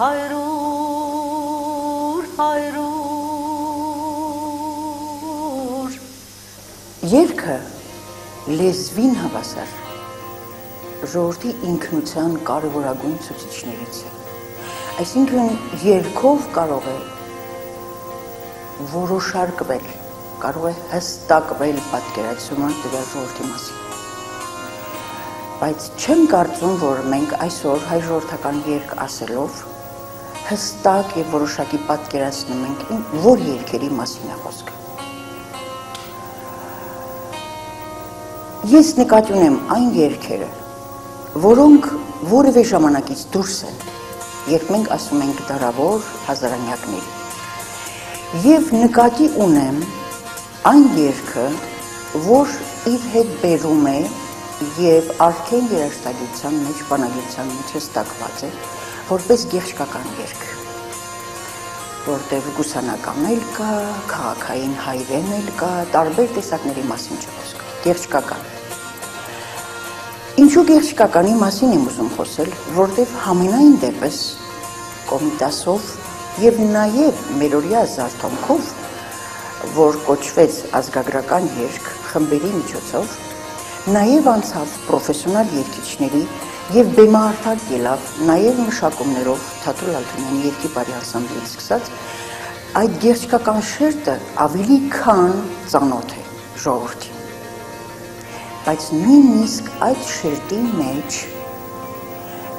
հայրուր Երգը լեզվին հավասար ժողովրդի ինքնության կարևորագույն ցուցիչներից է այսինքն երգով կարող է որոշարկվել կարող է հստակվել պատկերացումը տվյալ ժողովրդի մասին բայց չեմ կարծում որ մենք այսօր հայ ժողովրդական երգ ասելով հստակ եւ որոշակի պատկերացնում ենք որ երգերի մասին է խոսքը ես նկատի ունեմ այն երգերը որոնք որևէ ժամանակից դուրս են երբ մենք ասում ենք դարավոր հազարամյակներ եւ նկատի ունեմ այն երգը որ իր հետ բերում է եւ արդեն երաժշտագիտության մեջ բանագիտության մեջ հստակված է որպես գեղեցկական երգ որտեղ գուսանական էլ կա քաղաքային հայրեն էլ կա տարբեր տեսակների մասին չխոսք գեղեցկական ինչու գեղեցկականի մասին եմ ուզում խոսել որտեղ համենայն դեպս կոմիտասով եւ նաեւ մերօրյա զարթոնքով որ կոչվեց ազգագրական երգ խմբերի միջոցով նաեւ անցավ պրոֆեսիոնալ երգիչների եւ բեմահարթակ ելավ նաեւ մշակումներով Թաթուլ Ալթունյանի երգի բարի անսամբլից սկսած այդ գեղեցկական շերտը ավելի քան ծանոթ է ժողովրդին բայց նույնիսկ այդ շերտի մեջ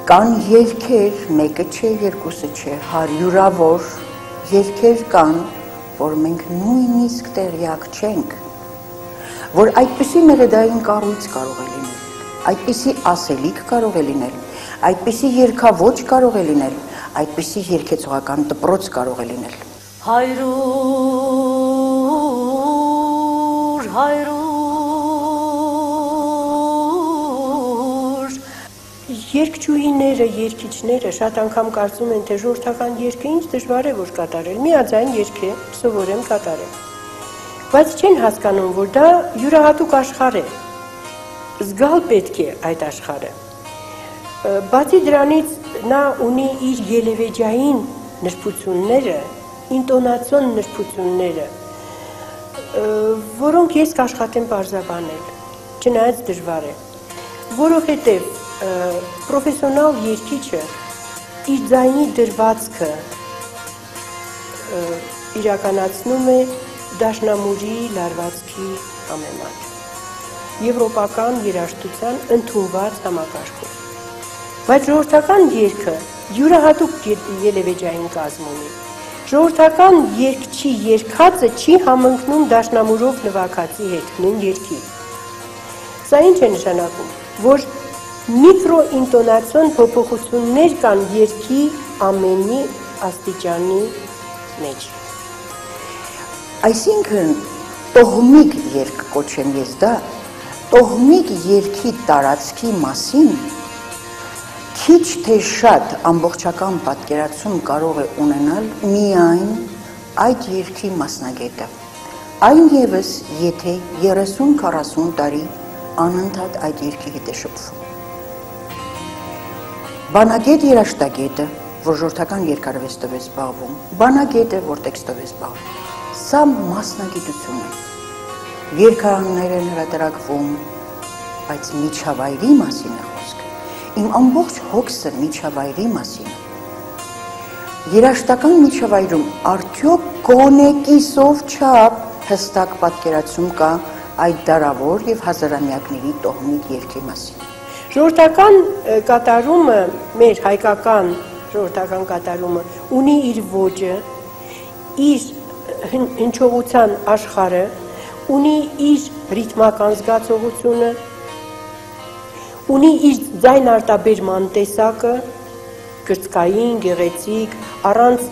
կան երգեր մեկը չէ երկուսը չէ հարյուրավոր երգեր կան որ մենք նույնիսկ տեղյակ չենք որ այդպիսի մեղեդային կառույց կարող է լինել այդպիսի ասելիք կարող է լինել այդպիսի երգաոճ կարող է լինել այդպիսի երգեցողական դպրոց կարող է լինել հայրուր Երգչուհիները, երգիչները շատ անգամ կարծում են, թե ժողովրդական երգը ինչ դժվար է որ կատարել, միաձայն երգ է, սովորեմ կատարել։ Բայց չեն հասկանում, որ դա յուրահատուկ աշխարհ է։ Զգալ պետք է այդ աշխարհը։ Բացի դրանից նա ունի իր ելևեջային նրբությունները, ինտոնացիոն նրբությունները, որոնք ես կաշխատեմ պարզաբանել, չնայած դժվար է, որովհետև պրոֆեսիոնալ երգիչը իր ձայնի դրվածքը իրականացնում է դաշնամուրի լարվածքի համեմատ եվրոպական երաժշտության ընդունված համակարգով բայց ժողովրդական երգը յուրահատուկ ելևեջային կազմ ունի ժողովրդական երգչի երգածը չի համընկնում դաշնամուրով նվագածի հետ նույն երգի սա ինչ է նշանակում որ միկրոինտոնացիոն փոփոխություններ կան երգի ամենի աստիճանի մեջ այսինքն տոհմիկ երգ կոչեմ ես դա տոհմիկ երգի տարածքի մասին քիչ թե շատ ամբողջական պատկերացում կարող է ունենալ միայն այդ երգի մասնագետը այն եւս եթե 30-40 տարի անընդհատ այդ երգի հետ է շփվում բանագետ երաժշտագետը որ ժողովրդական երկարվեստով է զբաղվում բանագետը որ տեքստով է զբաղվում սա մասնագիտություն է երգարաններ են հրատարակվում բայց միջավայրի մասին է խոսքը իմ ամբողջ հոգսը միջավայրի մասին է երաժշտական միջավայրում արդյոք գոնե կիսով չափ հստակ պատկերացում կա այդ դարավոր եւ հազարամյակների տոհմիկ երգի մասին ժողովրդական կատարումը մեր հայկական ժողովրդական կատարումը ունի իր ոճը իր հնչողության աշխարհը ունի իր ռիթմական զգացողությունը ունի իր ձայն արտաբերման տեսակը կրծքային գեղեցիկ առանց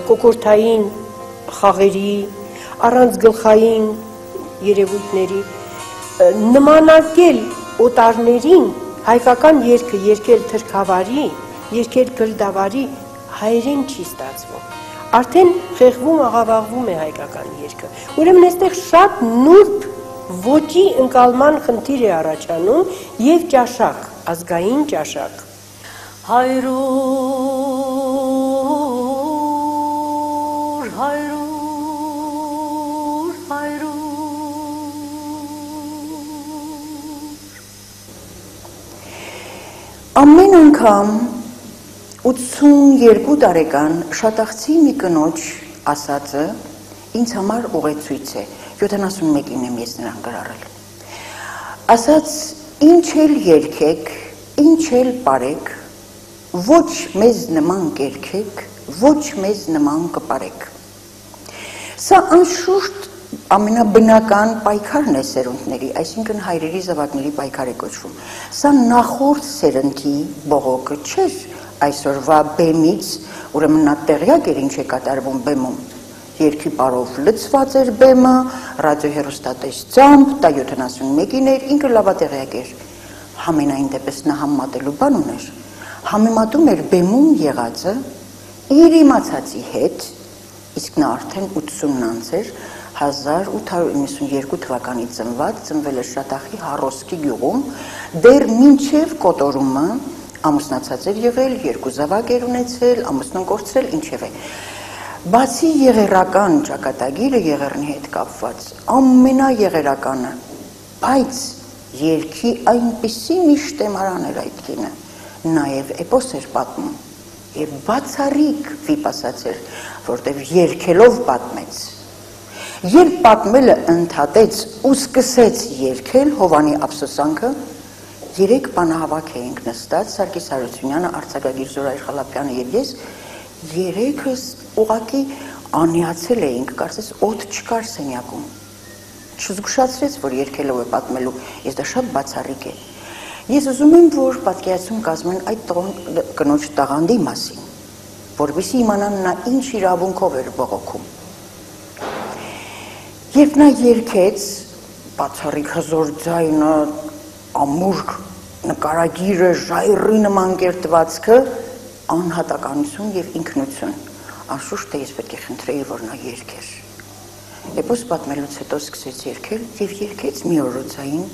կոկորթային խաղերի առանց գլխային երևույթների նմանակել օտարներին հայկական երգը երկել թրքավարի երկել գրդավարի հայերեն չի ստացվում արդեն խեղվում աղավաղվում է հայկական երգը ուրեմն այստեղ շատ նուրբ ոճի ընկալման խնդիր է առաջանում եւ ճաշակ ազգային ճաշակ հայրու հայրուր, Ամեն անգամ 82 տարեկան շատախցի մի կնոջ ասածը ինձ համար ուղեցույց է, 71-ին եմ ես նրան գրառել։ Ասաց, ինչ էլ երգեք, ինչ էլ պարեք, ոչ մեզ նման կերքեք, ոչ մեզ նման կպարեք։ Սա անշուշտ ամենաբնական պայքարն է սերունդների, այսինքն հայրերի զավակների պայքար է կոչվում։ Սա նախորդ սերնդի բողոքը չէր այսօրվա բեմից, ուրեմն նա տեղյակ էր ինչ է կատարվում բեմում։ Երգի պարով լցված էր բեմը, ռադիոհեռուստատեսությամբ, դա 71-ին էր, ինքը լավատեղյակ էր։ Համենայն դեպս նա համեմատելու բան ուներ։ Համեմատում էր բեմում եղածը իր իմացածի հետ, իսկ նա արդեն 80-ն անց էր, 1892 թվականից ծնվել է Շատախի Հարոսկի գյուղում, դեռ մինչև կոտորումը ամուսնացած էր եղել, 2 զավակ էր ունեցել, ամուսնուն կորցրել, ինչևէ։ Բացի եղերական ճակատագիրը եղերնի հետ կապված, ամենաեղերականը, բայց երգի այնպիսի միշտեմարան էր այդ կինը, նաև էպոս էր պատմում և բացառիկ վիպասած էր, որտև երգելով պատմեց։ Երբ պատմելը ընդհատեց ու սկսեց երգել Հովանի ափսոսանքը, 3 բանահավաք էինք նստած, Սարգիս Հարությունյանը, արձակագիր Զորայր Խալափյանը և ես, 3-ս ուղղակի անիացել էինք, կարծես օդ չկար սենյակում։ Չզգուշացրեց, որ երգելով է պատմելու, ես դա շատ բացառիկ է։ Ես ուզում եմ, որ պատկերացում կազմեն այդ կնոջ տաղանդի մասին, որպեսզի իմանան նա ինչ իրավունքով էր բողոքում։ Երբ նա երգեց, բացառիկ հզոր ձայնը, ամուր նկարագիրը, ժայռի նման կերտվածքը, անհատականություն և ինքնություն, անշուշտ թե ես պետք է խնդրեի, որ նա երգեր։ Էպոս պատմելուց հետո սկսեց երգել և երգեց մի օրոցային,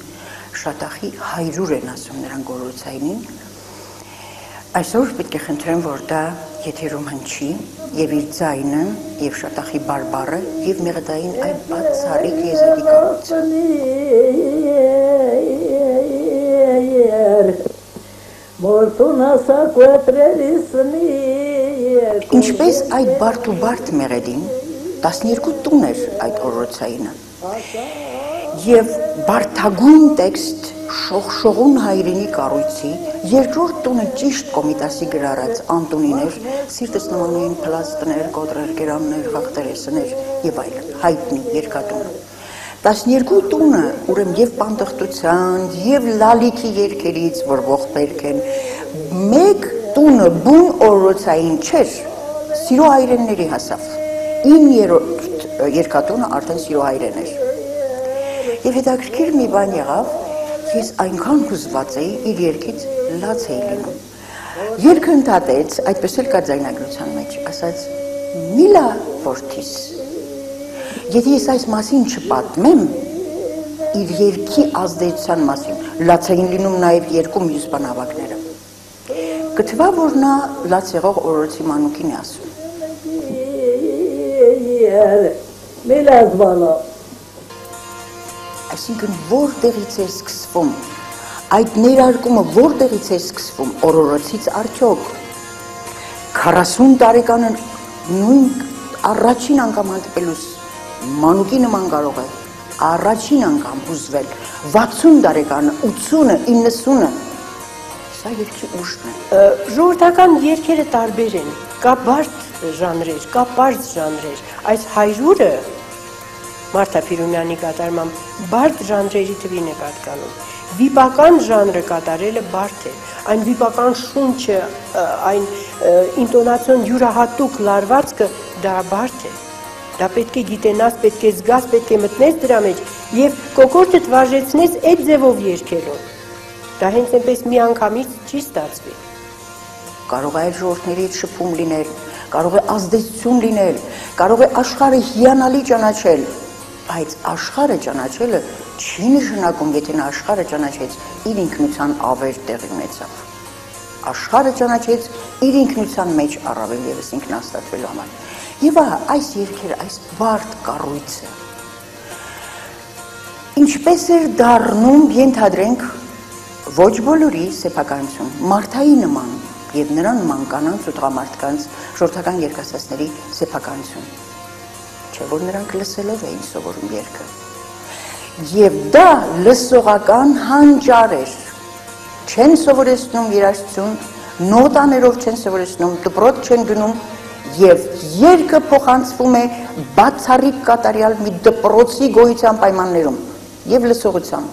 Շատախի հայրուր են ասում նրան օրոցայինին, այսօր պետք է խնդրեմ, որ դա եթերում հնչի և իր ձայնը և Շատախի բարբառը և մեղեդային այդ բացառիկ եզակի կառույցը։ Ինչպես այդ բարդ ու բարդ մեղեդին, 12 տուն էր այդ օրոցայինը և բարդագույն տեքստ շողշողուն հայրենի կառույցի, երկրորդ տունը ճիշտ Կոմիտասի գրառած Անտոնին էր, սիրտս նմանում փլաստներ, կոտրեր, գերաններ, խախտերեսներ և այլ, հայտնի երկատունը։ 12 տունը, ուրեմն և պանդխտության, և լալիքի երգերից, որ ողբերք են, մեկ տունը բուն օրոցային չէր, սիրո հայրենների հասավ, 9-րդ երկատունը արդեն սիրո հայրեն էր։ Եվ հետաքրքիր մի բան եղավ, ես այնքան հուզված էի, իր երգից լաց էի լինում։ Երգը ընդհատեց, այդպես էլ կա ձայնագրության մեջ, ասաց, միլա որդիս, եթե ես այս մասին չպատմեմ, իր երգի ազդեցության մասին, լաց էին լինում նաև 2 մյուս բանավակները։ Գտվա, որ նա լաց եղող օրոցի մանուկին է ասում։ Այսինքն որտեղից է սկսվում, այդ ներարկումը որտեղից է սկսվում, օրորոցից արդյոք, 40 տարեկանը նույն առաջին անգամ հանդիպելուց մանուկի նման կարող է, առաջին անգամ հուզվել, 60 տարեկանը, 80-ը, 90-ը, սա երգի ուժն է։ Ժողովրդական երգերը տարբեր են, կա բարդ ժանրեր, կա պարզ ժանրեր, այս հայրուրը Մարթա Փիրումյանի կատարմամբ բարդ ժանրերի թվին է պատկանում։ Վիպական ժանրը կատարելը բարդ է, այն վիպական շունչը, այն ինտոնացիոն յուրահատուկ լարվածքը դա բարդ է։ Դա պետք է գիտենաս, պետք է զգաս, պետք է մտնես դրա մեջ և կոկորդդ վարժեցնես այդ ձևով երգելով։ Դա հենց այնպես մի անգամից չի ստացվի։ Կարող է այլ ժողովուրդների հետ շփում լինել, կարող է ազդեցություն լինել, կարող է աշխարհը հիանալի ճանաչել, բայց աշխարհը ճանաչելը չի նշանակում, եթե նա աշխարհը ճանաչեց, իր ինքնության ավեր տեղի ունեցավ։ Աշխարհը ճանաչեց իր ինքնության մեջ առավել ևս ինքնահաստատվելու համար։ Եվ այս երգերը, այս բարդ կառույցը ինչպես էր դառնում, ենթադրենք, ոչ բոլորի սեփականություն, մարդայի նման եւ նրա նման կանանց ու տղամարդկանց ժողովրդական երգասացների սեփականություն։ Չէ՞ որ նրանք լսելով էին սովորում երգը։ Եվ դա լսողական հանճար էր։ Չեն սովորեցնում երաժշտություն, նոտաներով չեն սովորեցնում, դպրոց չեն գնում, եւ երգը փոխանցվում է բացառիկ կատարյալ մի դպրոցի գոյության պայմաններում եւ լսողությամբ։